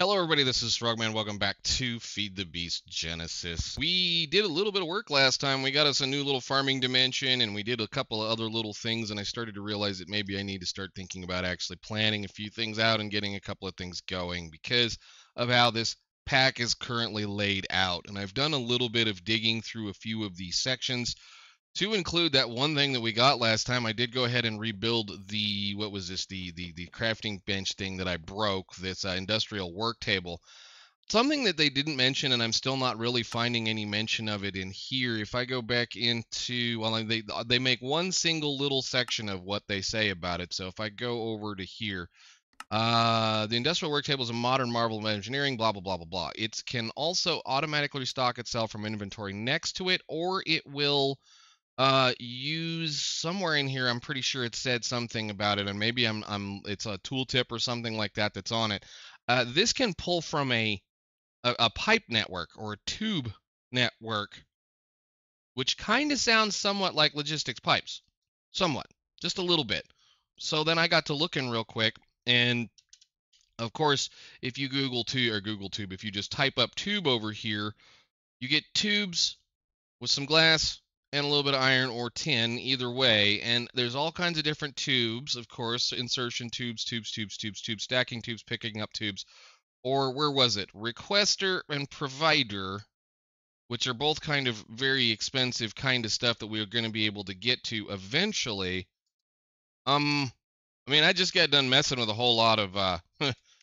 Hello everybody, this is Frogman. Welcome back to Feed the Beast Genesis. We did a little bit of work last time. We got us a new little farming dimension and we did a couple of other little things, and I started to realize that maybe I need to start thinking about actually planning a few things out and getting a couple of things going because of how this pack is currently laid out. And I've done a little bit of digging through a few of these sections to include that one thing that we got last time. I did go ahead and rebuild the, what was this, the crafting bench thing that I broke, this industrial work table. Something that they didn't mention, and I'm still not really finding any mention of it in here. If I go back into, well, they make one single little section of what they say about it. So if I go over to here, the industrial work table is a modern marvel of engineering, blah, blah, blah, blah, blah. It can also automatically restock itself from inventory next to it, or it will use somewhere in here. I'm pretty sure it said something about it, and maybe it's a tooltip or something like that that's on it. This can pull from a pipe network or a tube network, which kind of sounds somewhat like logistics pipes, somewhat, just a little bit. So then I got to looking real quick, and of course, if you Google tube, if you just type up tube over here, you get tubes with some glass and a little bit of iron or tin, either way. And there's all kinds of different tubes, of course, insertion tubes, stacking tubes, picking up tubes, or where was it? Requester and provider, which are both kind of very expensive kind of stuff that we're going to be able to get to eventually. I mean, I just got done messing with a whole lot of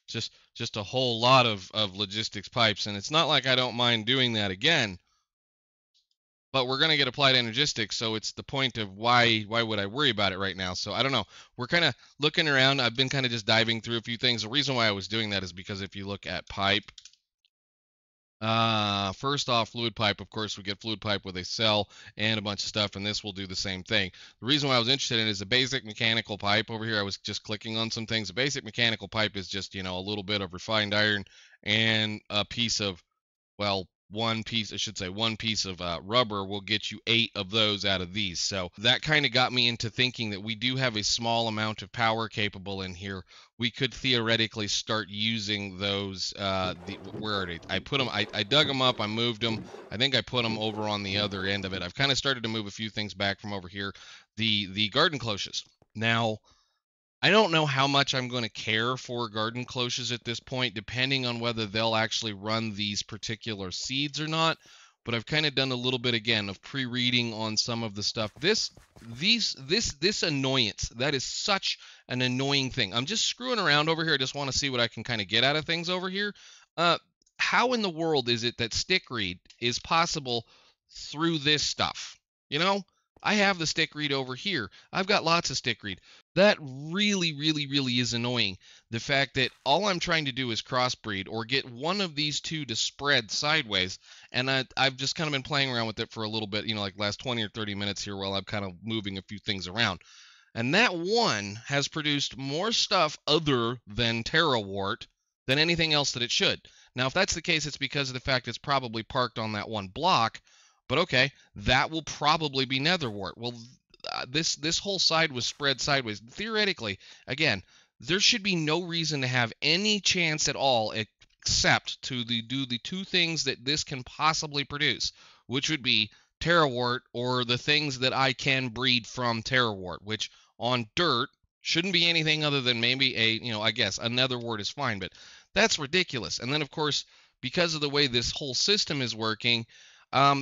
just a whole lot of logistics pipes, and it's not like I don't mind doing that again. But we're going to get applied energistics, so it's the point of why would I worry about it right now? So I don't know. We're kind of looking around. I've been kind of just diving through a few things. The reason why I was doing that is because if you look at pipe, first off, fluid pipe, of course, we get fluid pipe with a cell and a bunch of stuff, and this will do the same thing. The reason why I was interested in it is the basic mechanical pipe. Over here, I was just clicking on some things. The basic mechanical pipe is just, a little bit of refined iron and a piece of, well, one piece of rubber will get you 8 of those out of these. So that kind of got me into thinking that we do have a small amount of power capable in here. We could theoretically start using those. Where are they? I put them. I dug them up. I moved them. I think I put them over on the other end of it. I've kind of started to move a few things back from over here. The garden cloches. Now, I don't know how much I'm going to care for garden cloches at this point, depending on whether they'll actually run these particular seeds or not. But I've kind of done a little bit again of pre-reading on some of the stuff. This annoyance, that is such an annoying thing. I'm just screwing around over here. I just want to see what I can kind of get out of things over here. How in the world is it that stick read is possible through this stuff? I have the stick read over here. I've got lots of stick read. That really, really, really is annoying. The fact that all I'm trying to do is crossbreed or get one of these two to spread sideways. And I've just kind of been playing around with it for a little bit, like last 20 or 30 minutes here while I'm kind of moving a few things around. And that one has produced more stuff other than terrawort than anything else that it should. Now, if that's the case, it's because of the fact it's probably parked on that one block. But okay, that will probably be netherwort. Well, this whole side was spread sideways. Theoretically, again, there should be no reason to have any chance at all except to do the two things that this can possibly produce, which would be terrawort or the things that I can breed from terrawort, which on dirt shouldn't be anything other than maybe I guess a netherwort is fine, but that's ridiculous. And then, of course, because of the way this whole system is working,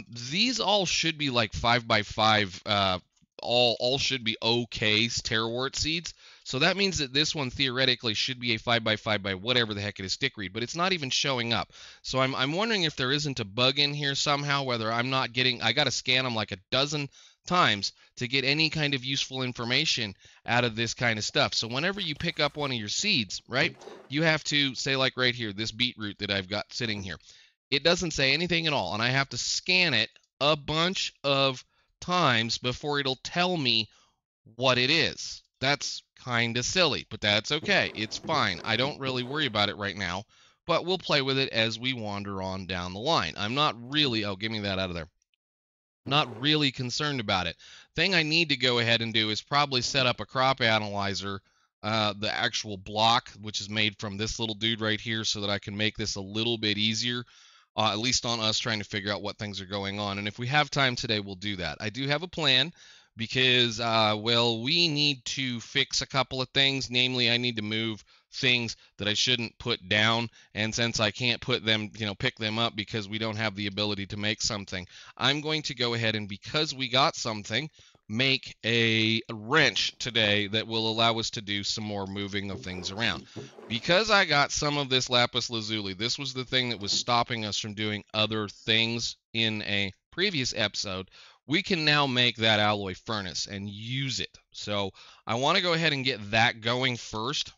these all should be like 5x5, all should be okay terrawort seeds. So that means that this one theoretically should be a 5x5 by whatever the heck it is stick read, but it's not even showing up. So I'm wondering if there isn't a bug in here somehow, whether I'm not getting, I got to scan them like a dozen times to get any kind of useful information out of this kind of stuff. So whenever you pick up one of your seeds, right, you have to say, like right here, this beetroot that I've got sitting here. It doesn't say anything at all, and I have to scan it a bunch of times before it'll tell me what it is. That's kind of silly, but that's okay. It's fine. I don't really worry about it right now, but we'll play with it as we wander on down the line. I'm not really, oh, give me that out of there. Not really concerned about it. Thing I need to go ahead and do is probably set up a crop analyzer the actual block, which is made from this little dude right here, so that I can make this a little bit easier, at least on us trying to figure out what things are going on. And if we have time today, we'll do that. I do have a plan because, well, we need to fix a couple of things. Namely, I need to move things that I shouldn't put down, and since I can't put them, pick them up because we don't have the ability to make something, I'm going to go ahead and, because we got something, make a wrench today that will allow us to do some more moving of things around. Because I got some of this lapis lazuli, this was the thing that was stopping us from doing other things in a previous episode, we can now make that alloy furnace and use it. So I want to go ahead and get that going first,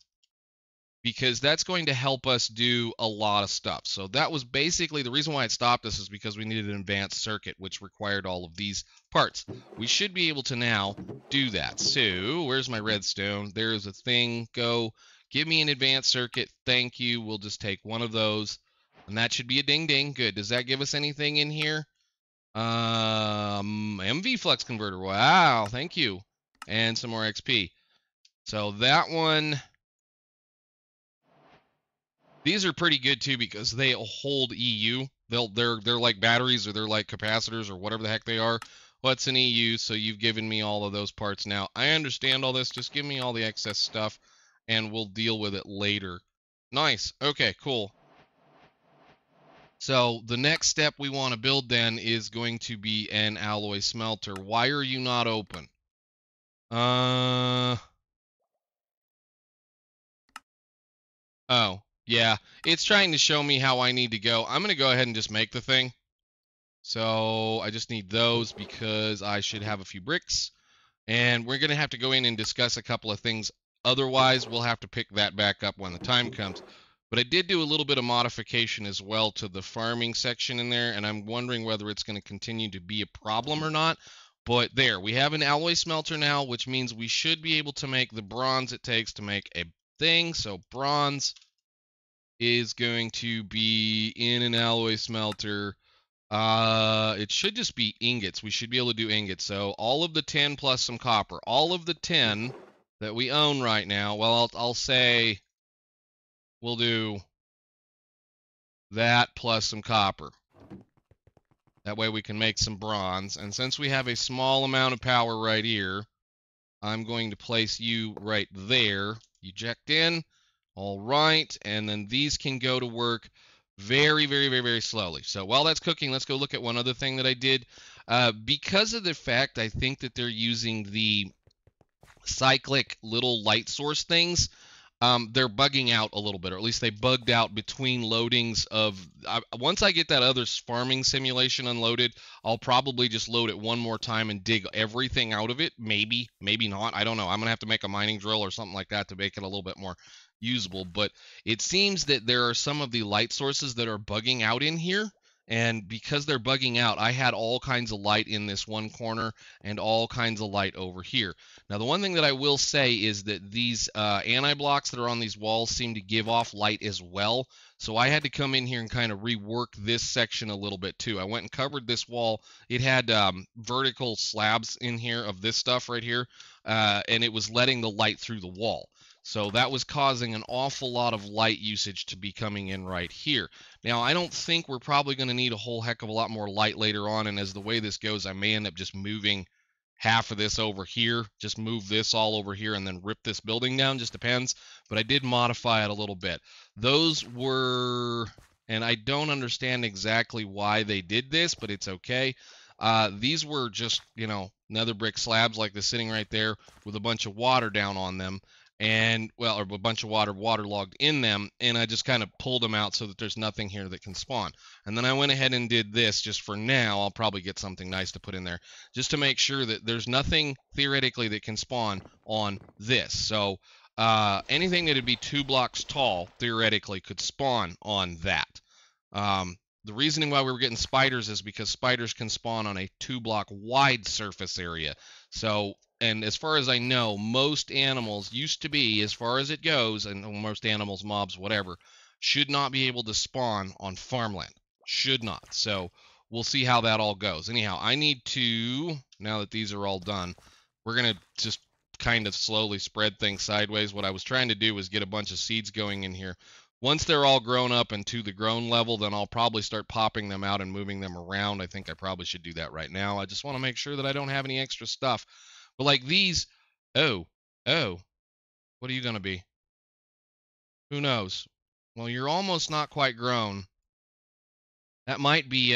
because that's going to help us do a lot of stuff. So that was basically the reason why it stopped us, is because we needed an advanced circuit, which required all of these parts. We should be able to now do that. So where's my redstone? There's a thing. Go. Give me an advanced circuit. Thank you. We'll just take one of those. And that should be a ding ding. Good. Does that give us anything in here? MV flux converter. Wow. Thank you. And some more XP. So that one... These are pretty good too, because they hold EU. They're like batteries, or they're like capacitors, or whatever the heck they are. What's an EU? So you've given me all of those parts now. I understand all this. Just give me all the excess stuff, and we'll deal with it later. Nice. Okay, cool. So the next step we want to build then is going to be an alloy smelter. Why are you not open? Oh. Yeah, it's trying to show me how I need to go. I'm going to go ahead and just make the thing. So I just need those because I should have a few bricks. And we're going to have to go in and discuss a couple of things. Otherwise, we'll have to pick that back up when the time comes. But I did do a little bit of modification as well to the farming section in there, and I'm wondering whether it's going to continue to be a problem or not. But there, we have an alloy smelter now, which means we should be able to make the bronze it takes to make a thing. So bronze is going to be in an alloy smelter. It should just be ingots. We should be able to do ingots. So all of the 10 plus some copper. All of the 10 that we own right now, well, I'll say we'll do that plus some copper. That way we can make some bronze. And since we have a small amount of power right here, I'm going to place you right there. Eject in. All right, and then these can go to work very, very, very, very slowly. So while that's cooking, let's go look at one other thing that I did. Because of the fact I think that they're using the cyclic little light source things, they're bugging out a little bit, or at least they bugged out between loadings of... once I get that other farming simulation unloaded, I'll probably just load it one more time and dig everything out of it. Maybe, maybe not. I don't know. I'm going to have to make a mining drill or something like that to make it a little bit more usable. But it seems that there are some of the light sources that are bugging out in here. And because they're bugging out, I had all kinds of light in this one corner and all kinds of light over here. Now, the one thing that I will say is that these anti-blocks that are on these walls seem to give off light as well. So I had to come in here and kind of rework this section a little bit too. I went and covered this wall. It had vertical slabs in here of this stuff right here, and it was letting the light through the wall. So that was causing an awful lot of light usage to be coming in right here. Now, I don't think we're probably going to need a whole heck of a lot more light later on, and as the way this goes, I may end up just moving half of this over here, just move this all over here, and then rip this building down, just depends. But I did modify it a little bit. Those were, and I don't understand exactly why they did this, but it's okay. These were just, nether brick slabs like this sitting right there with a bunch of water down on them. And, well, or a bunch of water waterlogged in them, and I just kind of pulled them out so that there's nothing here that can spawn. And then I went ahead and did this just for now. I'll probably get something nice to put in there just to make sure that there's nothing theoretically that can spawn on this. So anything that would be 2 blocks tall theoretically could spawn on that. The reasoning why we were getting spiders is because spiders can spawn on a 2-block wide surface area. So, and as far as I know, most animals used to be, as far as it goes, and most animals, mobs, whatever, should not be able to spawn on farmland. Should not. So we'll see how that all goes. Anyhow, I need to, now that these are all done, we're going to just kind of slowly spread things sideways. What I was trying to do was get a bunch of seeds going in here. Once they're all grown up and to the grown level, then I'll probably start popping them out and moving them around. I think I probably should do that right now. I just want to make sure that I don't have any extra stuff. But like these, oh, what are you going to be? Who knows? Well, you're almost not quite grown. That might be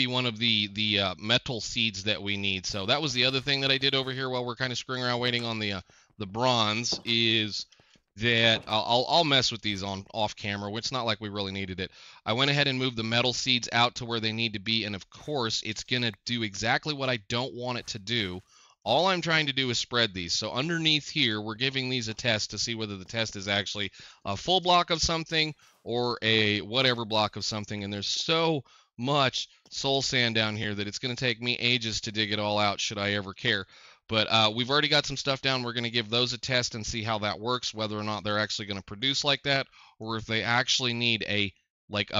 one of the metal seeds that we need. So that was the other thing that I did over here while we're kind of screwing around waiting on the bronze is that I'll mess with these on off camera, which it's not like we really needed it. I went ahead and moved the metal seeds out to where they need to be, and of course it's gonna do exactly what I don't want it to do. All I'm trying to do is spread these. So underneath here, we're giving these a test to see whether the test is actually a full block of something or a whatever block of something. And there's so much soul sand down here that it's going to take me ages to dig it all out should I ever care. But we've already got some stuff down. We're going to give those a test and see how that works, whether or not they're actually going to produce like that, or if they actually need a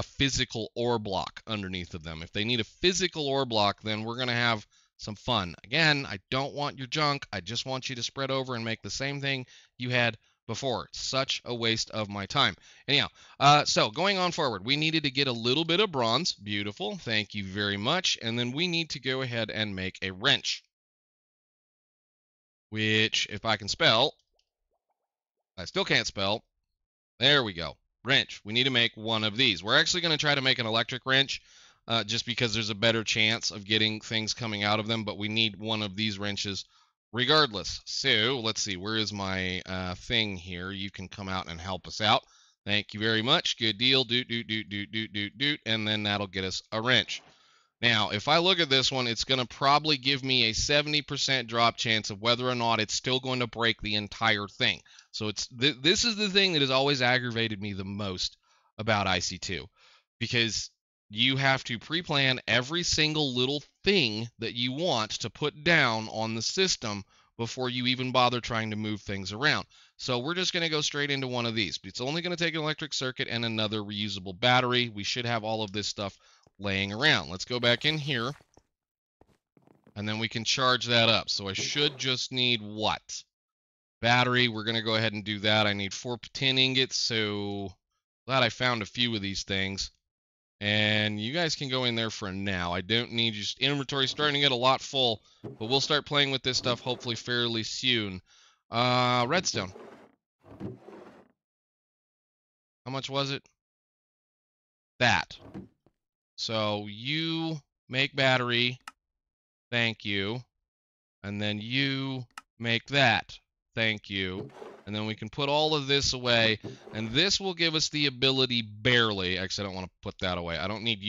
physical ore block underneath of them. If they need a physical ore block, then we're going to have some fun. Again, I don't want your junk. I just want you to spread over and make the same thing you had before. Such a waste of my time. Anyhow, so going on forward, we needed to get a little bit of bronze. Beautiful. Thank you very much. And then we need to go ahead and make a wrench, which, if I can spell, I still can't spell. There we go. Wrench. We need to make one of these. We're actually going to try to make an electric wrench. Just because there's a better chance of getting things coming out of them, but we need one of these wrenches regardless. So let's see, where is my thing here? You can come out and help us out. Thank you very much. Good deal. Doot, doot, doot, doot, doot, doot, doot, and then that'll get us a wrench. Now, if I look at this one, it's going to probably give me a 70% drop chance of whether or not it's still going to break the entire thing. So this is the thing that has always aggravated me the most about IC2, because you have to pre-plan every single little thing that you want to put down on the system before you even bother trying to move things around. So we're just going to go straight into one of these. It's only going to take an electric circuit and another reusable battery. We should have all of this stuff laying around. Let's go back in here, and then we can charge that up. So I should just need what? Battery. We're going to go ahead and do that. I need 4 tin ingots, so glad I found a few of these things. And you guys can go in there for now. I don't need you. Inventory starting to get a lot full, but we'll start playing with this stuff hopefully fairly soon. Redstone. How much was it? That. So you make battery. Thank you. And then you make that. Thank you. And then we can put all of this away, and this will give us the ability barely. Actually, I don't want to put that away. I don't need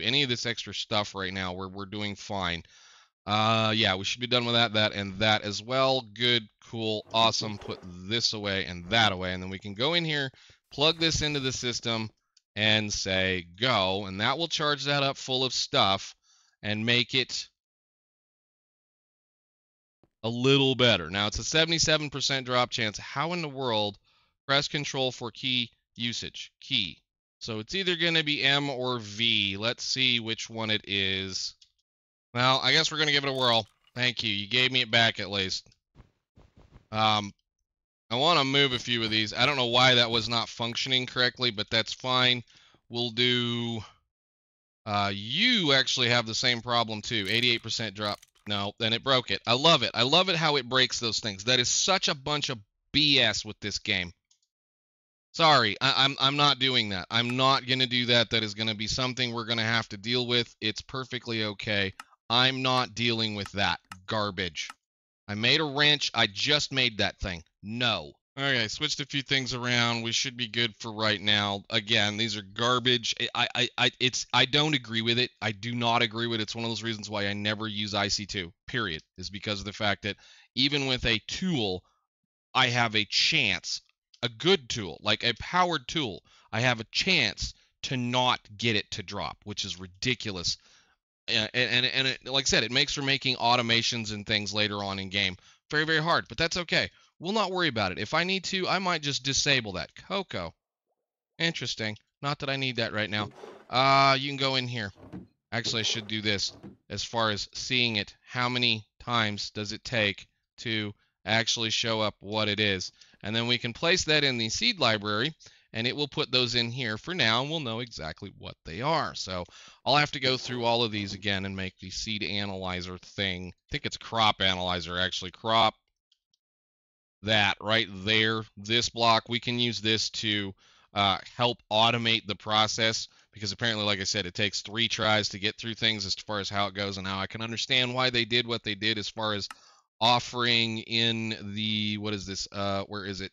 any of this extra stuff right now. We're doing fine. Yeah, we should be done with that, and that as well. Good, cool, awesome. Put this away and that away, and then we can go in here, plug this into the system, and say go, and that will charge that up full of stuff and make it a little better. Now, it's a 77% drop chance. How in the world? Press control for key usage. Key. So it's either going to be M or V. Let's see which one it is. Well, I guess we're going to give it a whirl. Thank you. You gave me it back at least. I want to move a few of these. I don't know why that was not functioning correctly, but that's fine. We'll do... you actually have the same problem too. 88% drop. No, then it broke it. I love it. I love it how it breaks those things. That is such a bunch of BS with this game. Sorry, I'm not doing that. I'm not going to do that. That is going to be something we're going to have to deal with. It's perfectly okay. I'm not dealing with that garbage. I made a wrench. I just made that thing. No. Okay, switched a few things around. We should be good for right now. Again, these are garbage. I don't agree with it. I do not agree with it. It's one of those reasons why I never use IC2, period, is because of the fact that even with a tool, I have a chance, a good tool, like a powered tool, I have a chance to not get it to drop, which is ridiculous. And it, like I said, it makes for making automations and things later on in game very, very hard, but that's okay. We'll not worry about it. If I need to, I might just disable that. Cocoa. Interesting. Not that I need that right now. You can go in here. Actually, I should do this as far as seeing it. How many times does it take to actually show up what it is. And then we can place that in the seed library, and it will put those in here for now, and we'll know exactly what they are. So I'll have to go through all of these again and make the seed analyzer thing. I think it's crop analyzer, actually. Crop that right there. This block, we can use this to help automate the process, because apparently, like I said, it takes 3 tries to get through things as far as how it goes, and how I can understand why they did what they did as far as offering in the, what is this, where is it,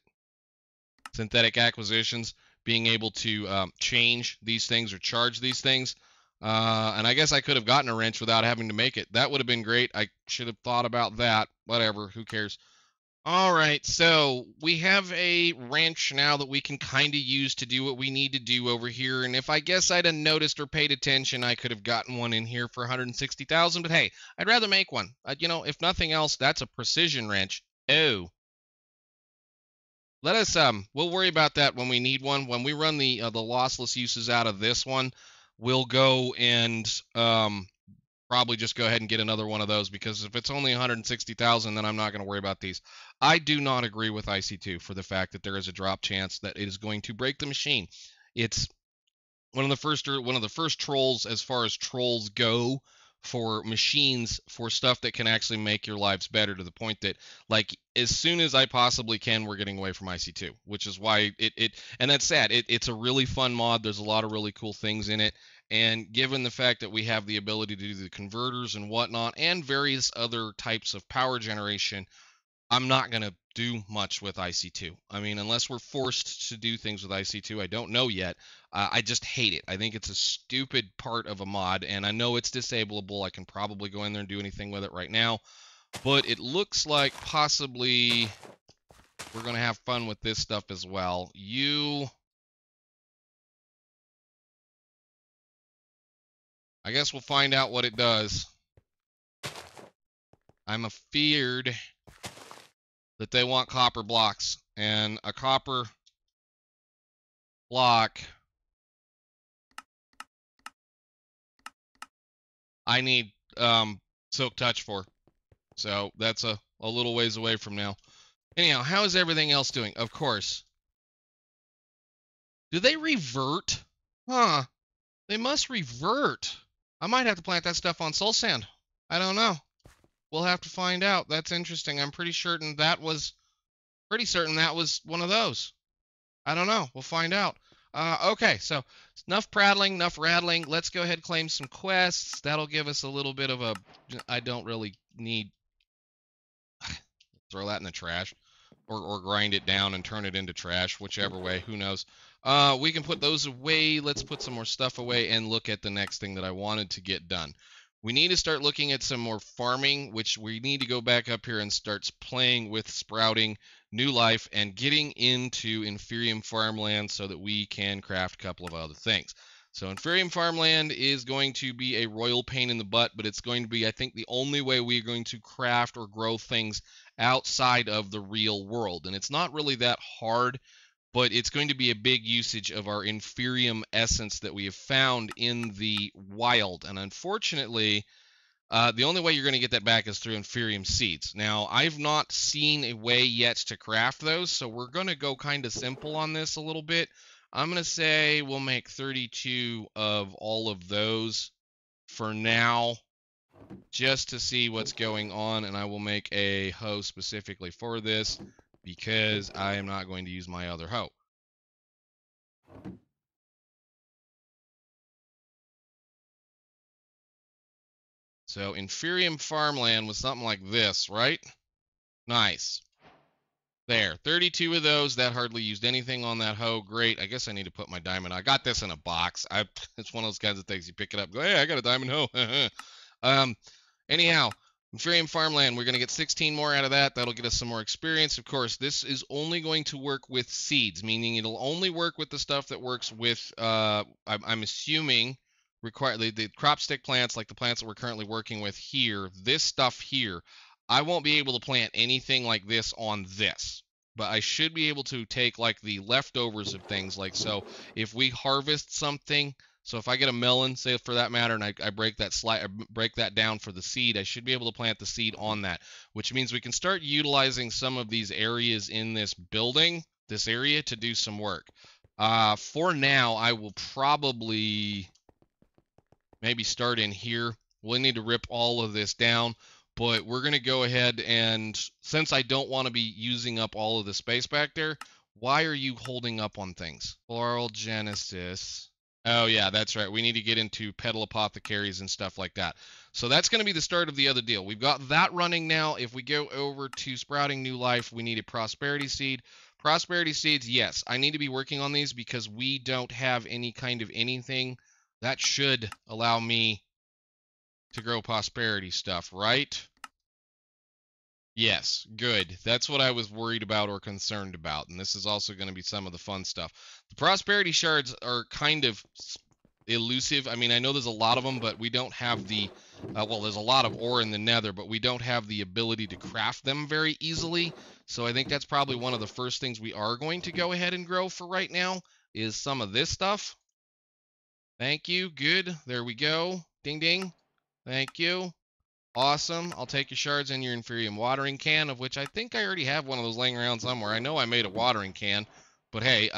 synthetic acquisitions, being able to change these things or charge these things. And I guess I could have gotten a wrench without having to make it. That would have been great. I should have thought about that. Whatever, who cares? All right, so we have a wrench now that we can kind of use to do what we need to do over here. And if I guess I'd have noticed or paid attention, I could have gotten one in here for 160,000. But hey, I'd rather make one. You know, if nothing else, that's a precision wrench. Oh, let us we'll worry about that when we need one. When we run the lossless uses out of this one, we'll go and probably just go ahead and get another one of those, because if it's only 160,000, then I'm not going to worry about these. I do not agree with IC2 for the fact that there is a drop chance that it is going to break the machine. It's one of the first trolls as far as trolls go for machines, for stuff that can actually make your lives better, to the point that, like, as soon as I possibly can, we're getting away from IC2, which is why and that's sad. It's a really fun mod. There's a lot of really cool things in it. And given the fact that we have the ability to do the converters and whatnot, and various other types of power generation, I'm not going to do much with IC2. I mean, unless we're forced to do things with IC2, I don't know yet. I just hate it. I think it's a stupid part of a mod, and I know it's disableable. I can probably go in there and do anything with it right now, but it looks like possibly we're going to have fun with this stuff as well. I guess we'll find out what it does. I'm afeared that they want copper blocks, and a copper block I need silk touch for. So that's a little ways away from now. Anyhow, how is everything else doing? Of course. Do they revert? Huh. They must revert. I might have to plant that stuff on soul sand. I don't know. We'll have to find out. That's interesting. I'm pretty certain that was one of those. I don't know. We'll find out. Okay, so enough prattling, enough rattling. Let's go ahead and claim some quests. That'll give us a little bit of a... I don't really need... Throw that in the trash. Or grind it down and turn it into trash. Whichever way. Who knows? We can put those away. Let's put some more stuff away and look at the next thing that I wanted to get done. We need to start looking at some more farming, which we need to go back up here and start playing with sprouting new life and getting into inferium farmland so that we can craft a couple of other things. So inferium farmland is going to be a royal pain in the butt, but it's going to be, I think, the only way we're going to craft or grow things outside of the real world. And it's not really that hard, but it's going to be a big usage of our inferium essence that we have found in the wild. And unfortunately, the only way you're going to get that back is through inferium seeds. Now, I've not seen a way yet to craft those, so we're going to go kind of simple on this a little bit. I'm going to say we'll make 32 of all of those for now, just to see what's going on, and I will make a hoe specifically for this, because I am not going to use my other hoe. So inferium farmland was something like this, right? Nice. There, 32 of those. That hardly used anything on that hoe. Great. I guess I need to put my diamond. I got this in a box. It's one of those kinds of things you pick it up, go, hey, I got a diamond hoe. Anyhow, inferium farmland, we're going to get 16 more out of that. That'll get us some more experience. Of course, this is only going to work with seeds, meaning it'll only work with the stuff that works with, I'm assuming, the crop stick plants, like the plants that we're currently working with here. This stuff here, I won't be able to plant anything like this on this, but I should be able to take like the leftovers of things. Like, so if we harvest something, So if I get a melon, say for that matter, and I break that down for the seed, I should be able to plant the seed on that, which means we can start utilizing some of these areas in this building, this area, to do some work. For now, I will probably maybe start in here. We'll need to rip all of this down, but we're going to go ahead and, since I don't want to be using up all of the space back there, why are you holding up on things? Floral Genesis. Oh, yeah, that's right. We need to get into petal apothecaries and stuff like that. So that's going to be the start of the other deal. We've got that running now. If we go over to sprouting new life, we need a prosperity seed. Prosperity seeds, yes, I need to be working on these because we don't have any kind of anything that should allow me to grow prosperity stuff, right? Yes, good. That's what I was worried about or concerned about. And this is also going to be some of the fun stuff. The prosperity shards are kind of elusive. I mean, I know there's a lot of them, but we don't have the, well, there's a lot of ore in the nether, but we don't have the ability to craft them very easily. So I think that's probably one of the first things we are going to go ahead and grow for right now is some of this stuff. Thank you. Good. There we go. Ding, ding. Thank you. Awesome. I'll take your shards and your inferium watering can, of which I think I already have one of those laying around somewhere. I know I made a watering can, but hey,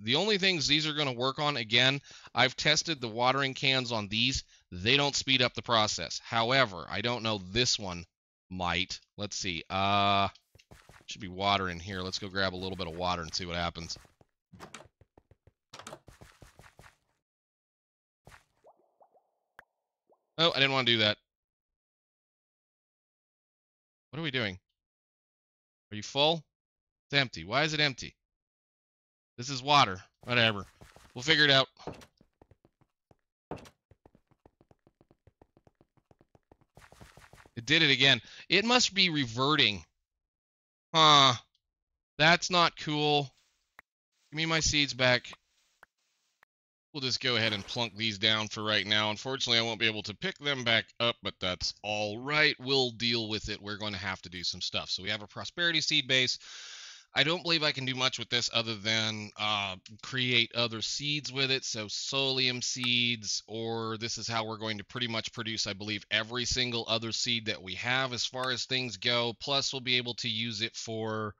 the only things these are going to work on, again, I've tested the watering cans on these. They don't speed up the process. However, I don't know this one might. Let's see. Should be water in here. Let's go grab a little bit of water and see what happens. Oh, I didn't want to do that. What are we doing? Are you full? It's empty. Why is it empty? This is water. Whatever. We'll figure it out. It did it again. It must be reverting. Huh. That's not cool. Give me my seeds back. We'll just go ahead and plunk these down for right now. Unfortunately, I won't be able to pick them back up, but that's all right. We'll deal with it. We're going to have to do some stuff. So we have a prosperity seed base. I don't believe I can do much with this other than create other seeds with it. So solium seeds, or this is how we're going to pretty much produce, I believe, every single other seed that we have as far as things go. Plus, we'll be able to use it for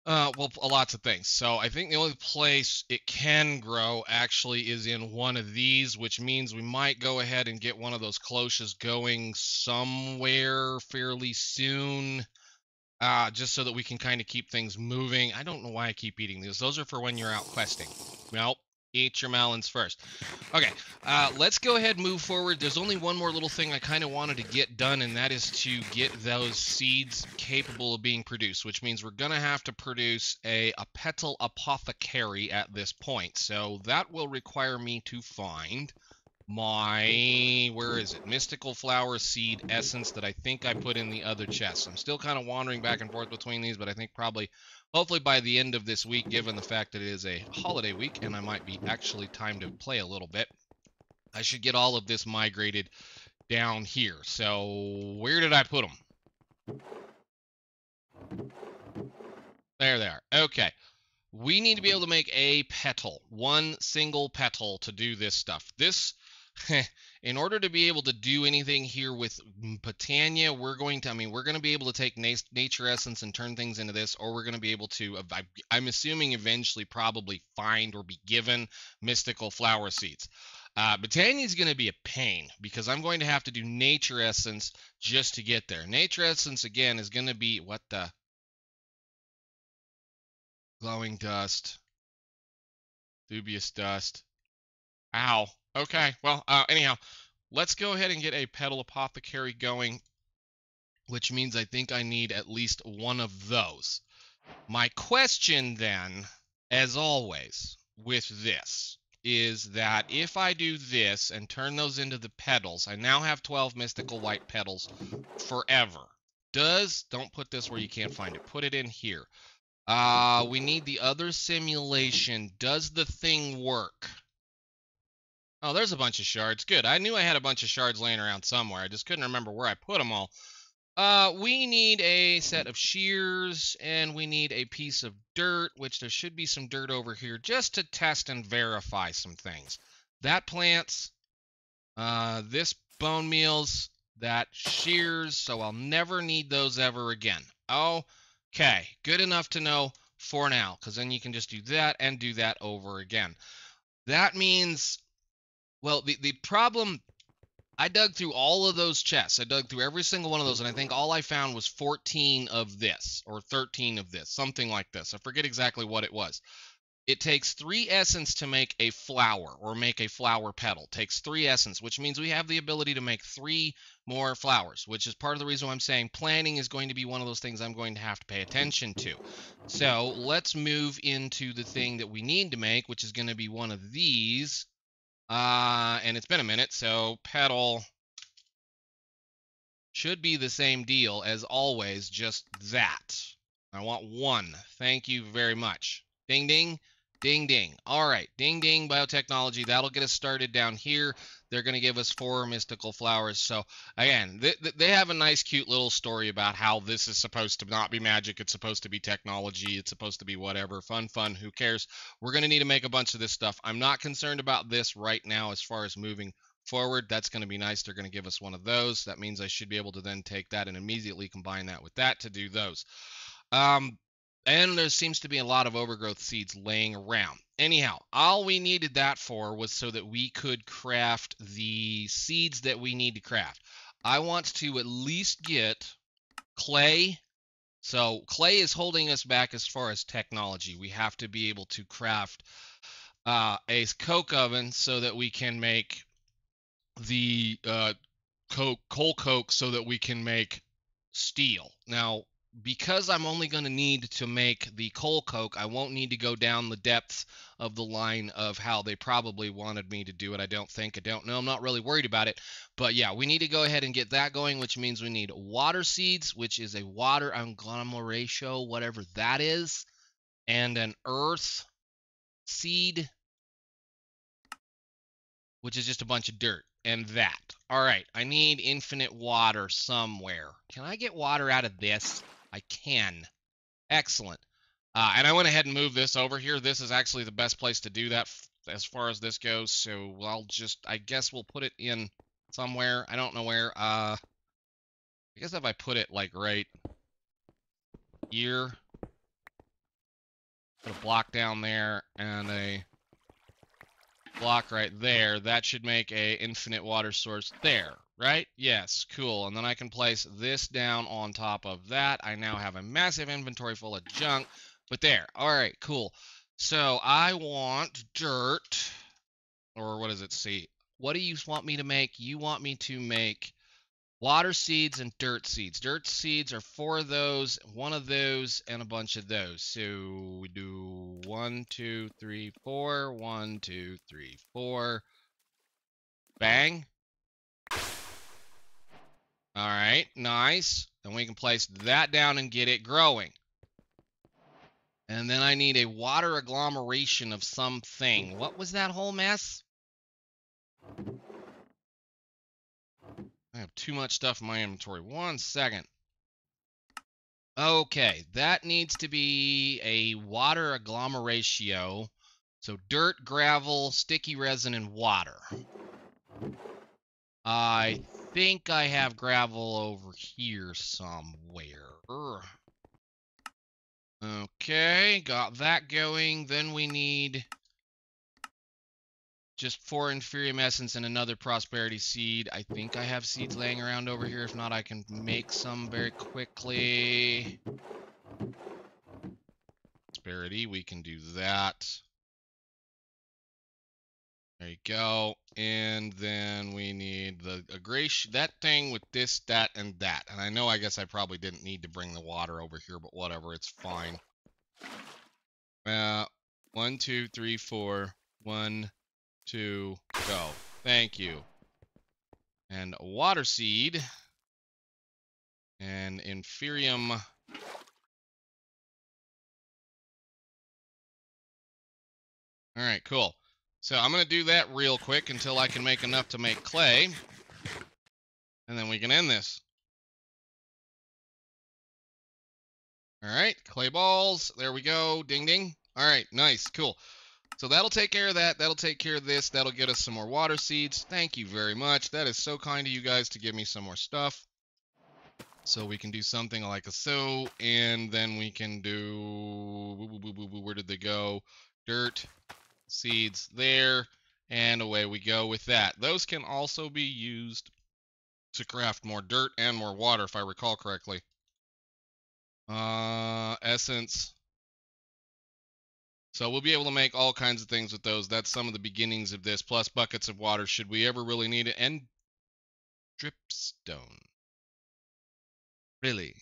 well, lots of things. So I think the only place it can grow actually is in one of these, which means we might go ahead and get one of those cloches going somewhere fairly soon, just so that we can kind of keep things moving. I don't know why I keep eating these. Those are for when you're out questing. Nope. Eat your melons first. Okay, let's go ahead and move forward. There's only one more little thing I kind of wanted to get done, and that is to get those seeds capable of being produced, which means we're going to have to produce a petal apothecary at this point. So that will require me to find my, where is it? Mystical flower seed essence that I think I put in the other chest. I'm still kind of wandering back and forth between these, but I think probably, hopefully by the end of this week, given the fact that it is a holiday week and I might be actually time to play a little bit, I should get all of this migrated down here. So where did I put them? There they are. Okay. We need to be able to make a petal, one single petal to do this stuff. This, in order to be able to do anything here with Botania, we're going to be able to take nature essence and turn things into this, or we're going to be able to, I'm assuming eventually probably find or be given mystical flower seeds. Botania is going to be a pain because I'm going to have to do nature essence just to get there. Nature essence, again, is going to be, what the? Glowing dust. Dubious dust. Ow. Okay, well, anyhow, let's go ahead and get a petal apothecary going, which means I think I need at least one of those. My question then, as always, with this, is that if I do this and turn those into the petals, I now have 12 mystical white petals forever. Don't put this where you can't find it. Put it in here. We need the other simulation. Does the thing work? Oh, there's a bunch of shards. Good. I knew I had a bunch of shards laying around somewhere. I just couldn't remember where I put them all. We need a set of shears, and we need a piece of dirt, which there should be some dirt over here, just to test and verify some things. That plants. This bone meals. That shears. So I'll never need those ever again. Okay. Good enough to know for now. Because then you can just do that and do that over again. That means, well, the problem, I dug through all of those chests. I dug through every single one of those, and I think all I found was 14 of this, or 13 of this, something like this. I forget exactly what it was. It takes 3 essence to make a flower, or make a flower petal. It takes 3 essence, which means we have the ability to make 3 more flowers, which is part of the reason why I'm saying planting is going to be one of those things I'm going to have to pay attention to. So let's move into the thing that we need to make, which is going to be one of these. And it's been a minute, so petal should be the same deal as always, just that. I want 1. Thank you very much. Ding, ding, ding, ding. All right, ding, ding, biotechnology. That'll get us started down here. They're going to give us 4 mystical flowers. So, again, they have a nice, cute little story about how this is supposed to not be magic. It's supposed to be technology. It's supposed to be whatever. Fun, fun. Who cares? We're going to need to make a bunch of this stuff. I'm not concerned about this right now as far as moving forward. That's going to be nice. They're going to give us one of those. That means I should be able to then take that and immediately combine that with that to do those. And there seems to be a lot of overgrowth seeds laying around. Anyhow, all we needed that for was so that we could craft the seeds that we need to craft. I want to at least get clay. So clay is holding us back as far as technology. We have to be able to craft a coke oven so that we can make the coal coke so that we can make steel. Now, because I'm only going to need to make the coal coke, I won't need to go down the depths of the line of how they probably wanted me to do it. I don't know. I'm not really worried about it. But yeah, we need to go ahead and get that going, which means we need water seeds, which is a water agglomeration, whatever that is, and an earth seed, which is just a bunch of dirt, and that. All right, I need infinite water somewhere. Can I get water out of this? I can. Excellent. And I went ahead and moved this over here. This is actually the best place to do that as far as this goes. So I guess we'll put it in somewhere. I don't know where. I guess if I put it like right here, put a block down there and a block right there, that should make a infinite water source there, right? Yes, cool. And then I can place this down on top of that. I now have a massive inventory full of junk, but there. All right, cool. So I want dirt, or what does it say? What do you want me to make? You want me to make water seeds and dirt seeds. Dirt seeds are 4 of those, 1 of those, and a bunch of those. So we do 1, 2, 3, 4. 1, 2, 3, 4. Bang. All right, nice. Then we can place that down and get it growing. And then I need a water agglomeration of something. What was that whole mess? I have too much stuff in my inventory. 1 second. Okay, that needs to be a water agglomeration. So dirt, gravel, sticky resin, and water. I think I have gravel over here somewhere. Okay, got that going. Then we need just 4 inferium essence and another prosperity seed. I think I have seeds laying around over here. If not, I can make some very quickly. Prosperity, we can do that. There you go. And then we need the aggregation, that thing with this, that, and that. And I know, I guess I probably didn't need to bring the water over here, but whatever, it's fine. 1, 2, 3, 4. 1, 2, go. Thank you. And a water seed. And inferium. All right, cool. So I'm going to do that real quick until I can make enough to make clay. And then we can end this. All right, clay balls. There we go. Ding, ding. All right, nice, cool. So that'll take care of that. That'll take care of this. That'll get us some more water seeds. Thank you very much. That is so kind of you guys to give me some more stuff. So we can do something like a so, and then we can do, where did they go? Dirt, seeds there, and away we go with that. Those can also be used to craft more dirt and more water, if I recall correctly. Essence. So we'll be able to make all kinds of things with those. That's some of the beginnings of this, plus buckets of water should we ever really need it. And dripstone. Really?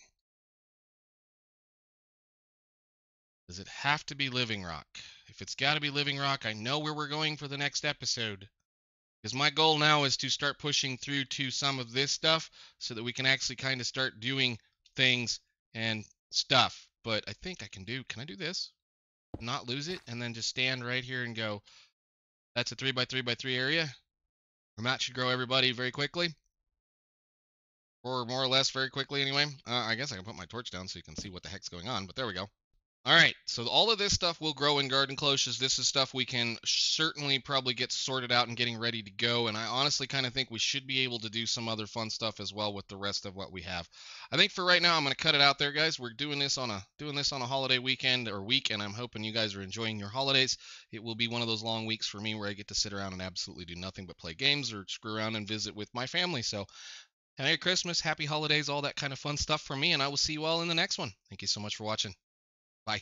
Does it have to be living rock? If it's got to be living rock, I know where we're going for the next episode. Because my goal now is to start pushing through to some of this stuff so that we can actually kind of start doing things and stuff. But I think I can I do this? Not lose it, and then just stand right here and go, that's a 3x3x3 area. Our mat should grow everybody very quickly. Or more or less very quickly anyway. I guess I can put my torch down so you can see what the heck's going on, but there we go. All right, so all of this stuff will grow in garden cloches. This is stuff we can certainly probably get sorted out and getting ready to go. And I honestly kind of think we should be able to do some other fun stuff as well with the rest of what we have. I think for right now, I'm going to cut it out there, guys. We're doing this on a holiday weekend or week, and I'm hoping you guys are enjoying your holidays. It will be one of those long weeks for me where I get to sit around and absolutely do nothing but play games or screw around and visit with my family. So Merry Christmas, Happy Holidays, all that kind of fun stuff from me, and I will see you all in the next one. Thank you so much for watching. Bye.